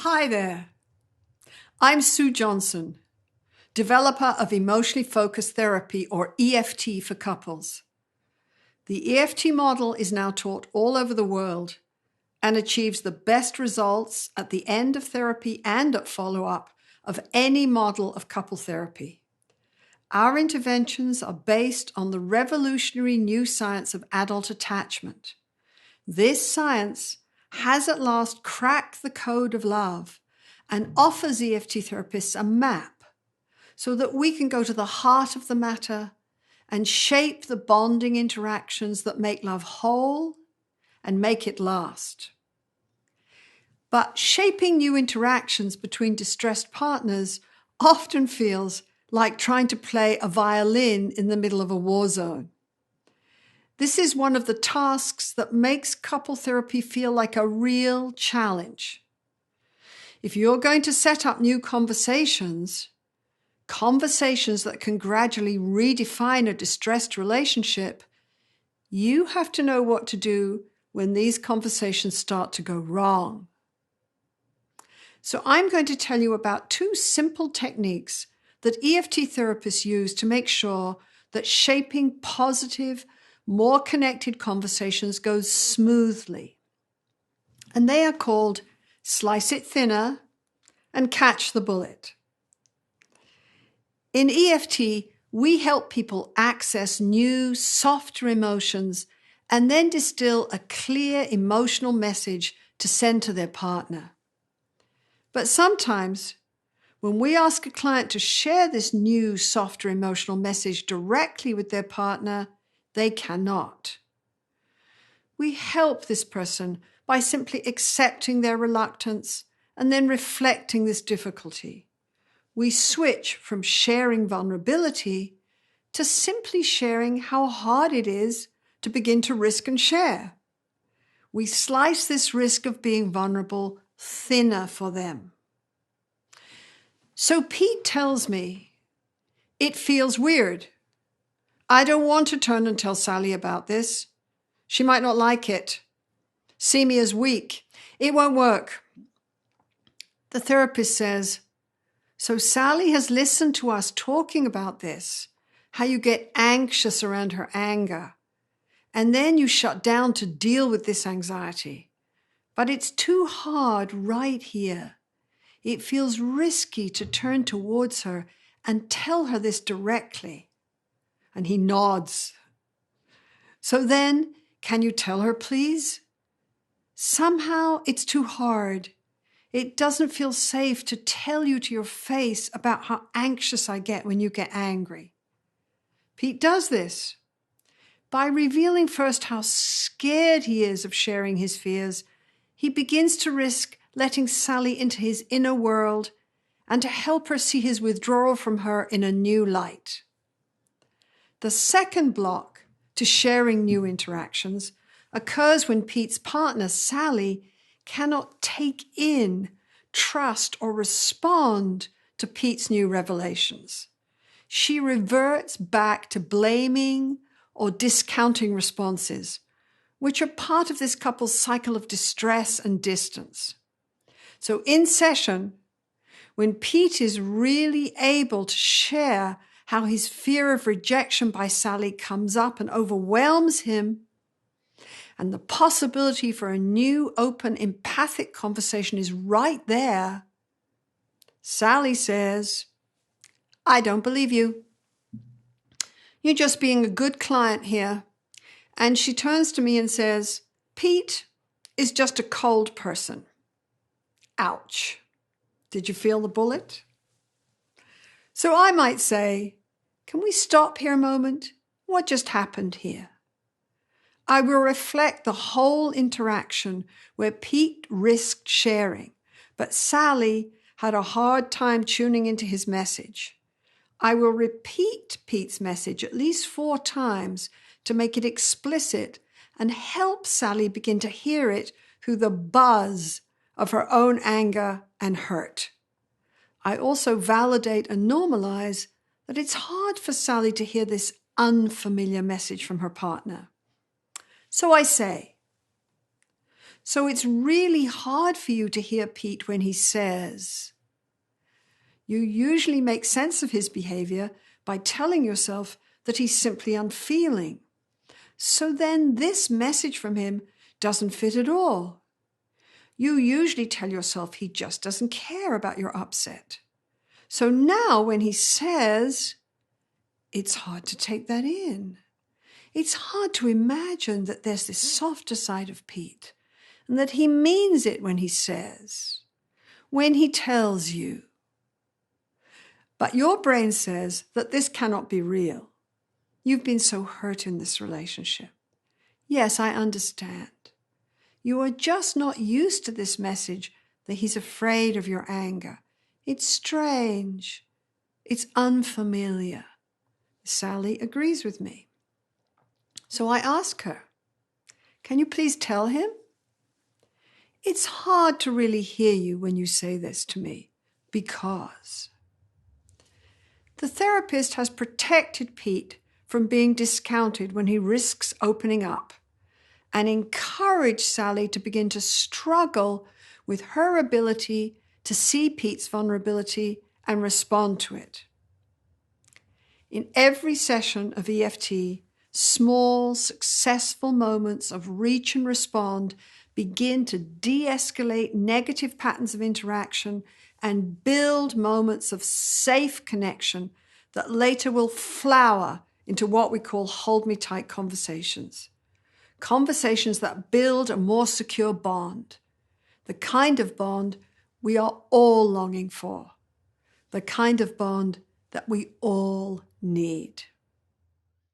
Hi there. I'm Sue Johnson, developer of Emotionally Focused Therapy, or EFT for couples. The EFT model is now taught all over the world and achieves the best results at the end of therapy and at follow-up of any model of couple therapy. Our interventions are based on the revolutionary new science of adult attachment. This science has at last cracked the code of love and offers EFT therapists a map so that we can go to the heart of the matter and shape the bonding interactions that make love whole and make it last. But shaping new interactions between distressed partners often feels like trying to play a violin in the middle of a war zone. This is one of the tasks that makes couple therapy feel like a real challenge. If you're going to set up new conversations that can gradually redefine a distressed relationship, you have to know what to do when these conversations start to go wrong. So I'm going to tell you about two simple techniques that EFT therapists use to make sure that shaping positive, more connected conversations goes smoothly. And they are called Slice It Thinner and Catch the Bullet. In EFT, we help people access new, softer emotions and then distill a clear emotional message to send to their partner. But sometimes, when we ask a client to share this new, softer emotional message directly with their partner, they cannot. We help this person by simply accepting their reluctance and then reflecting this difficulty. We switch from sharing vulnerability to simply sharing how hard it is to begin to risk and share. We slice this risk of being vulnerable thinner for them. So Pete tells me, "It feels weird. I don't want to turn and tell Sally about this. She might not like it. See me as weak. It won't work." The therapist says, "So Sally has listened to us talking about this, how you get anxious around her anger, and then you shut down to deal with this anxiety. But it's too hard right here. It feels risky to turn towards her and tell her this directly." And he nods. "So then, can you tell her, please? Somehow it's too hard. It doesn't feel safe to tell you to your face about how anxious I get when you get angry." Pete does this. By revealing first how scared he is of sharing his fears, he begins to risk letting Sally into his inner world and to help her see his withdrawal from her in a new light. The second block to sharing new interactions occurs when Pete's partner, Sally, cannot take in, trust, or respond to Pete's new revelations. She reverts back to blaming or discounting responses, which are part of this couple's cycle of distress and distance. So in session, when Pete is really able to share how his fear of rejection by Sally comes up and overwhelms him, and the possibility for a new, open, empathic conversation is right there, Sally says, "I don't believe you. You're just being a good client here." And she turns to me and says, "Pete is just a cold person." Ouch. Did you feel the bullet? So I might say, can we stop here a moment? What just happened here? I will reflect the whole interaction where Pete risked sharing, but Sally had a hard time tuning into his message. I will repeat Pete's message at least 4 times to make it explicit and help Sally begin to hear it through the buzz of her own anger and hurt. I also validate and normalize that it's hard for Sally to hear this unfamiliar message from her partner. So I say, So it's really hard for you to hear Pete when he says. You usually make sense of his behavior by telling yourself that he's simply unfeeling. So then this message from him doesn't fit at all. You usually tell yourself he just doesn't care about your upset. So now when he says, it's hard to take that in. It's hard to imagine that there's this softer side of Pete and that he means it when he says, when he tells you. But your brain says that this cannot be real. You've been so hurt in this relationship. Yes, I understand. You are just not used to this message that he's afraid of your anger. It's strange. It's unfamiliar. Sally agrees with me. So I ask her, can you please tell him? It's hard to really hear you when you say this to me because the therapist has protected Pete from being discounted when he risks opening up and encouraged Sally to begin to struggle with her ability to see Pete's vulnerability and respond to it. In every session of EFT, small, successful moments of reach and respond begin to de-escalate negative patterns of interaction and build moments of safe connection that later will flower into what we call hold me tight conversations. Conversations that build a more secure bond, the kind of bond we are all longing for, the kind of bond that we all need.